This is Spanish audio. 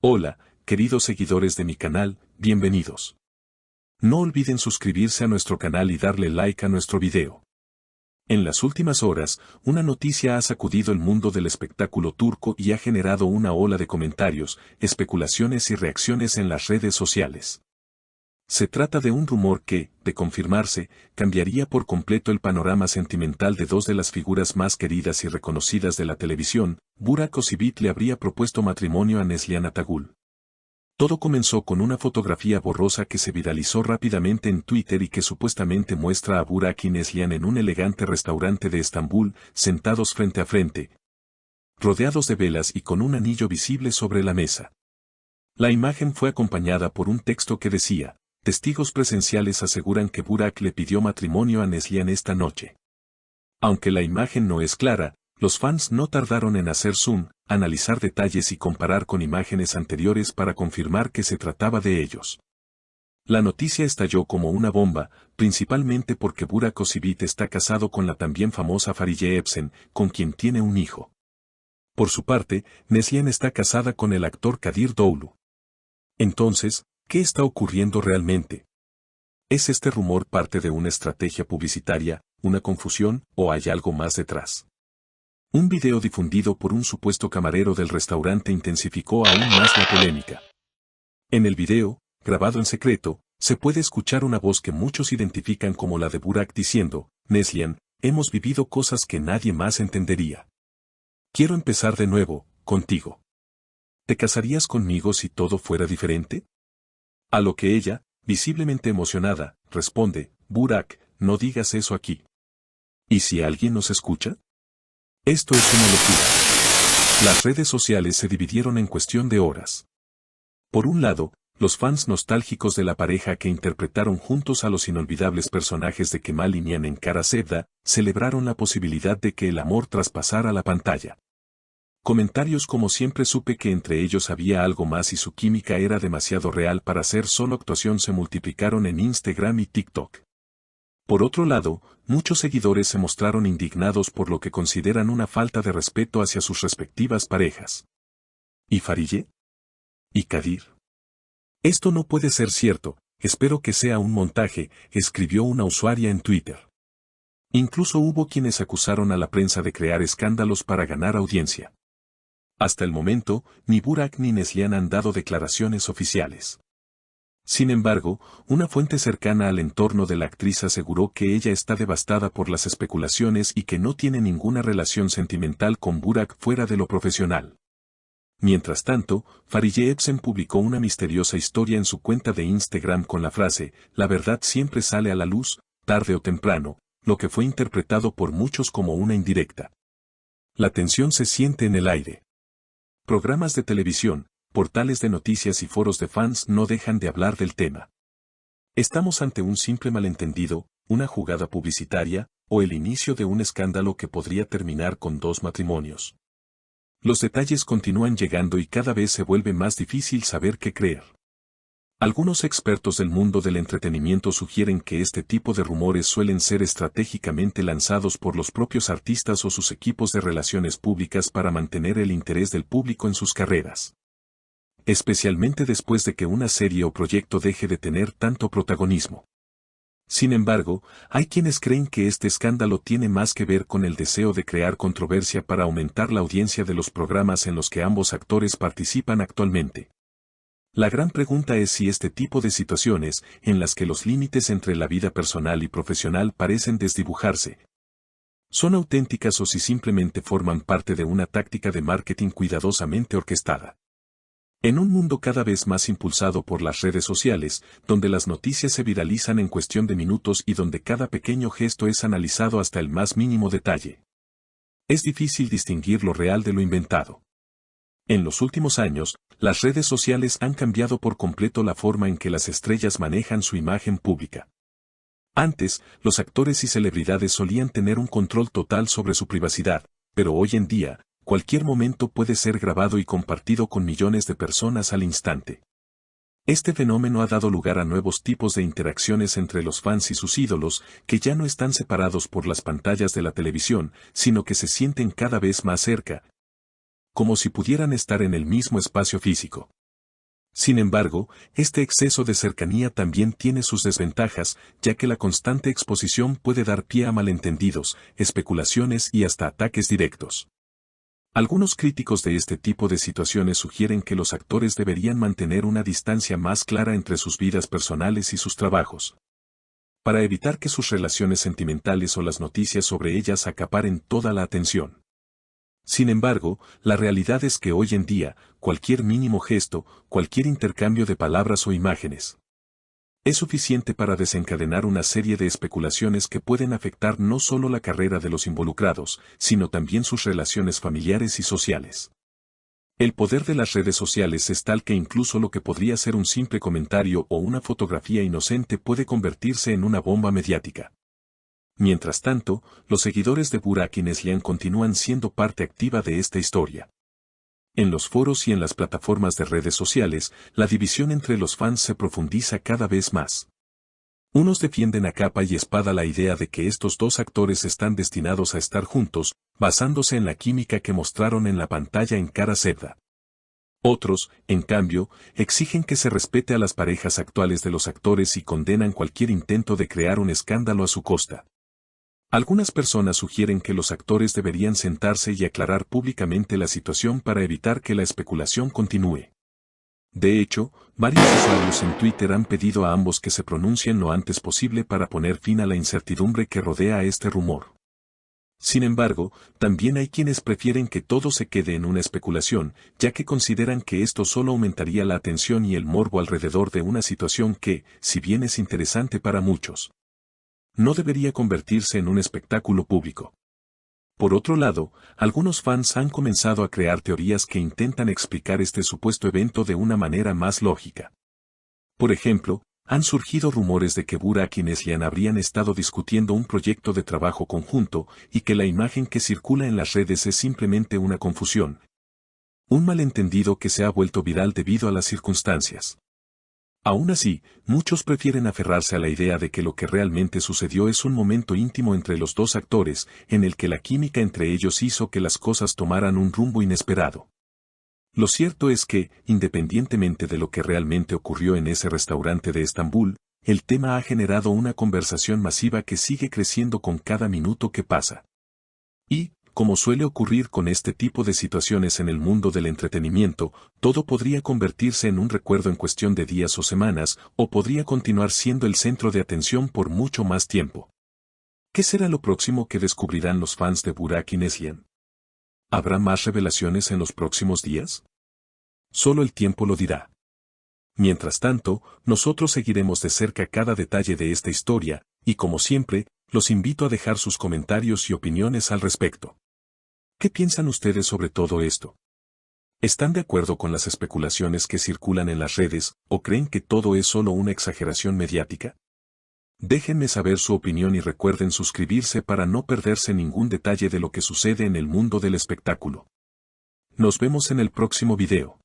Hola, queridos seguidores de mi canal, bienvenidos. No olviden suscribirse a nuestro canal y darle like a nuestro video. En las últimas horas, una noticia ha sacudido el mundo del espectáculo turco y ha generado una ola de comentarios, especulaciones y reacciones en las redes sociales. Se trata de un rumor que, de confirmarse, cambiaría por completo el panorama sentimental de dos de las figuras más queridas y reconocidas de la televisión. Burak Özçivit le habría propuesto matrimonio a Neslihan Atagül. Todo comenzó con una fotografía borrosa que se viralizó rápidamente en Twitter y que supuestamente muestra a Burak y Neslihan en un elegante restaurante de Estambul, sentados frente a frente, rodeados de velas y con un anillo visible sobre la mesa. La imagen fue acompañada por un texto que decía: testigos presenciales aseguran que Burak le pidió matrimonio a Neslihan esta noche. Aunque la imagen no es clara, los fans no tardaron en hacer zoom, analizar detalles y comparar con imágenes anteriores para confirmar que se trataba de ellos. La noticia estalló como una bomba, principalmente porque Burak Özçivit está casado con la también famosa Fariye Epsen, con quien tiene un hijo. Por su parte, Neslihan está casada con el actor Kadir Doğulu. Entonces, ¿qué está ocurriendo realmente? ¿Es este rumor parte de una estrategia publicitaria, una confusión, o hay algo más detrás? Un video difundido por un supuesto camarero del restaurante intensificó aún más la polémica. En el video, grabado en secreto, se puede escuchar una voz que muchos identifican como la de Burak diciendo: Neslihan, hemos vivido cosas que nadie más entendería. Quiero empezar de nuevo, contigo. ¿Te casarías conmigo si todo fuera diferente? A lo que ella, visiblemente emocionada, responde: Burak, no digas eso aquí. ¿Y si alguien nos escucha? Esto es una locura. Las redes sociales se dividieron en cuestión de horas. Por un lado, los fans nostálgicos de la pareja que interpretaron juntos a los inolvidables personajes de Kemal y Nihan en Kara Sevda, celebraron la posibilidad de que el amor traspasara la pantalla. Comentarios como siempre supe que entre ellos había algo más y su química era demasiado real para ser solo actuación se multiplicaron en Instagram y TikTok. Por otro lado, muchos seguidores se mostraron indignados por lo que consideran una falta de respeto hacia sus respectivas parejas. ¿Y Fariye? ¿Y Kadir? Esto no puede ser cierto, espero que sea un montaje, escribió una usuaria en Twitter. Incluso hubo quienes acusaron a la prensa de crear escándalos para ganar audiencia. Hasta el momento, ni Burak ni Neslihan han dado declaraciones oficiales. Sin embargo, una fuente cercana al entorno de la actriz aseguró que ella está devastada por las especulaciones y que no tiene ninguna relación sentimental con Burak fuera de lo profesional. Mientras tanto, Fariye Epsen publicó una misteriosa historia en su cuenta de Instagram con la frase: la verdad siempre sale a la luz, tarde o temprano, lo que fue interpretado por muchos como una indirecta. La tensión se siente en el aire. Programas de televisión, portales de noticias y foros de fans no dejan de hablar del tema. ¿Estamos ante un simple malentendido, una jugada publicitaria, o el inicio de un escándalo que podría terminar con dos matrimonios? Los detalles continúan llegando y cada vez se vuelve más difícil saber qué creer. Algunos expertos del mundo del entretenimiento sugieren que este tipo de rumores suelen ser estratégicamente lanzados por los propios artistas o sus equipos de relaciones públicas para mantener el interés del público en sus carreras. Especialmente después de que una serie o proyecto deje de tener tanto protagonismo. Sin embargo, hay quienes creen que este escándalo tiene más que ver con el deseo de crear controversia para aumentar la audiencia de los programas en los que ambos actores participan actualmente. La gran pregunta es si este tipo de situaciones, en las que los límites entre la vida personal y profesional parecen desdibujarse, son auténticas o si simplemente forman parte de una táctica de marketing cuidadosamente orquestada. En un mundo cada vez más impulsado por las redes sociales, donde las noticias se viralizan en cuestión de minutos y donde cada pequeño gesto es analizado hasta el más mínimo detalle, es difícil distinguir lo real de lo inventado. En los últimos años, las redes sociales han cambiado por completo la forma en que las estrellas manejan su imagen pública. Antes, los actores y celebridades solían tener un control total sobre su privacidad, pero hoy en día, cualquier momento puede ser grabado y compartido con millones de personas al instante. Este fenómeno ha dado lugar a nuevos tipos de interacciones entre los fans y sus ídolos, que ya no están separados por las pantallas de la televisión, sino que se sienten cada vez más cerca, como si pudieran estar en el mismo espacio físico. Sin embargo, este exceso de cercanía también tiene sus desventajas, ya que la constante exposición puede dar pie a malentendidos, especulaciones y hasta ataques directos. Algunos críticos de este tipo de situaciones sugieren que los actores deberían mantener una distancia más clara entre sus vidas personales y sus trabajos, para evitar que sus relaciones sentimentales o las noticias sobre ellas acaparen toda la atención. Sin embargo, la realidad es que hoy en día, cualquier mínimo gesto, cualquier intercambio de palabras o imágenes, es suficiente para desencadenar una serie de especulaciones que pueden afectar no solo la carrera de los involucrados, sino también sus relaciones familiares y sociales. El poder de las redes sociales es tal que incluso lo que podría ser un simple comentario o una fotografía inocente puede convertirse en una bomba mediática. Mientras tanto, los seguidores de Burak y Neslihan continúan siendo parte activa de esta historia. En los foros y en las plataformas de redes sociales, la división entre los fans se profundiza cada vez más. Unos defienden a capa y espada la idea de que estos dos actores están destinados a estar juntos, basándose en la química que mostraron en la pantalla en Kara Sevda. Otros, en cambio, exigen que se respete a las parejas actuales de los actores y condenan cualquier intento de crear un escándalo a su costa. Algunas personas sugieren que los actores deberían sentarse y aclarar públicamente la situación para evitar que la especulación continúe. De hecho, varios usuarios en Twitter han pedido a ambos que se pronuncien lo antes posible para poner fin a la incertidumbre que rodea a este rumor. Sin embargo, también hay quienes prefieren que todo se quede en una especulación, ya que consideran que esto solo aumentaría la atención y el morbo alrededor de una situación que, si bien es interesante para muchos, no debería convertirse en un espectáculo público. Por otro lado, algunos fans han comenzado a crear teorías que intentan explicar este supuesto evento de una manera más lógica. Por ejemplo, han surgido rumores de que Burak y Neslihan habrían estado discutiendo un proyecto de trabajo conjunto y que la imagen que circula en las redes es simplemente una confusión. Un malentendido que se ha vuelto viral debido a las circunstancias. Aún así, muchos prefieren aferrarse a la idea de que lo que realmente sucedió es un momento íntimo entre los dos actores, en el que la química entre ellos hizo que las cosas tomaran un rumbo inesperado. Lo cierto es que, independientemente de lo que realmente ocurrió en ese restaurante de Estambul, el tema ha generado una conversación masiva que sigue creciendo con cada minuto que pasa. Y, como suele ocurrir con este tipo de situaciones en el mundo del entretenimiento, todo podría convertirse en un recuerdo en cuestión de días o semanas, o podría continuar siendo el centro de atención por mucho más tiempo. ¿Qué será lo próximo que descubrirán los fans de Burak y Neslihan? ¿Habrá más revelaciones en los próximos días? Solo el tiempo lo dirá. Mientras tanto, nosotros seguiremos de cerca cada detalle de esta historia, y como siempre, los invito a dejar sus comentarios y opiniones al respecto. ¿Qué piensan ustedes sobre todo esto? ¿Están de acuerdo con las especulaciones que circulan en las redes, o creen que todo es solo una exageración mediática? Déjenme saber su opinión y recuerden suscribirse para no perderse ningún detalle de lo que sucede en el mundo del espectáculo. Nos vemos en el próximo video.